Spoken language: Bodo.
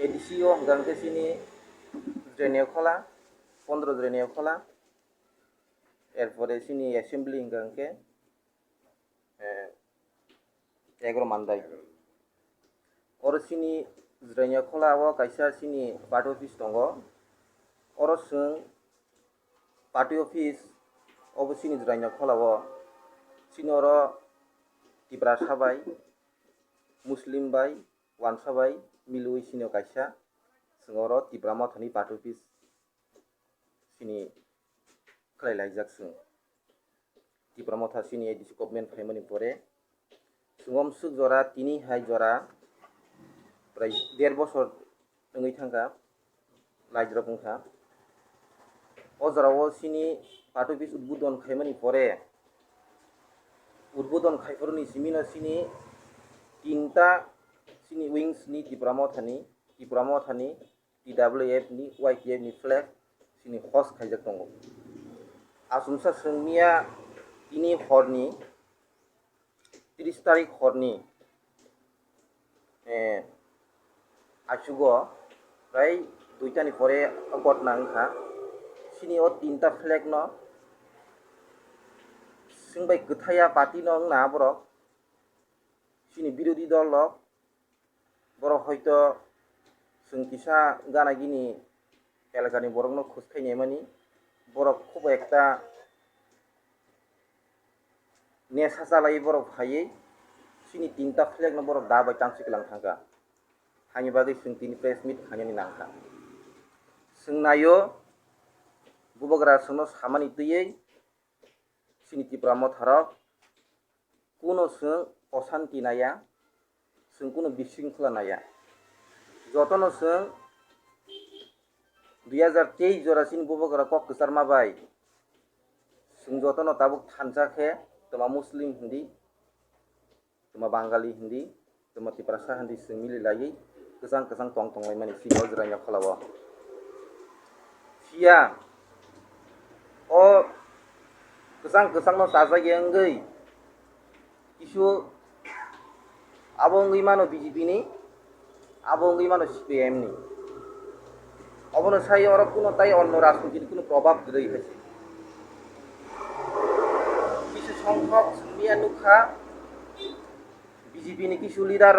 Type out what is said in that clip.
এডিসিও হংগাংকে সিনি জেনেও খোলা 15 জেনেও খোলা এরপরে সিনি অ্যাসেম্বলি হংগাংকে 11 মানদাই और सिनी जिरायनायाव खलाव कायसा सिनी पार्टी अफिस दङ और जों पार्टी अफिस अब सिनी जिरायनायाव खलाव सिनी और तिब्रा साबाय मुस्लिम बाय वान साबाय मिलुइ सिनी कायसा जों और तिब्रा माथानि पार्टी अफिस सिनी खलायलायजाक जों तिब्रा माथा सिनी एडिसि गभर्नमेन्ट फायमोनि परे जों सुख जरा तिनि हाय जरा प्राय 1.5 বছর नङै थांगा लाइज्रा बुंथा अजराव सिनी पार्टी अफिस उद्बोधन खायमोनि परे उद्बोधन खायफोरनि सिमिना सिनी 3टा सिनी विंग्स नि तिब्रा माथानि TWF नि YTF नि फ्लेग सिनी हस्ट खायजाक दङ आसुमसा सोंनिया तिनि हरनि 30 तारिख हरनि आसुगो प्राय 2टानि परे अगत नांखा सिनी ओ 3टा फ्लेग न जोंबाय गथाया पार्टी न ना बरक सिनी बिरोधी दल लक बरक हयतो जों किसा गानागिनि एलाकानि बरक न खुसखायनाय मानि बरक खूब एकटा नेसा जालाय बरक हायै सिनी 3टा फ्लेग न बरक दाबाय तांसिकलां थांगा हानि बागै जों तिनि प्रेस मिट खानायनि नांखा जों नायो बुबग्रा सोंनो सामानि तैयै सिनी तिब्रा माथाराव कुनो जों अशान्ति नाया जों कुनो बिशृंखला नाया जतन जों 2023 जरा सिनी बुबग्रा कक कसार माबाय जों जतन ताबुक थानजाखे तमा मुस्लिम हिंदी तमा बांगाली हिंदी तमा तिब्रासा हिंदी जों मिलिलायै गोजां गोजां टं टंलाय माने सिनियाव जिरायनायाव खालाव सिया ओ गोजां गोजां न जाजायंगै किसु आबंगै मानो बीजेपी नि आबंगै मानो CPM नि अबनो साय और कुनो ताई अन्य राजनीतिनि कुनो प्रभाव गदै हैसे किसु संख्यक सुमिया नुखा बीजेपी नि किसु लिडार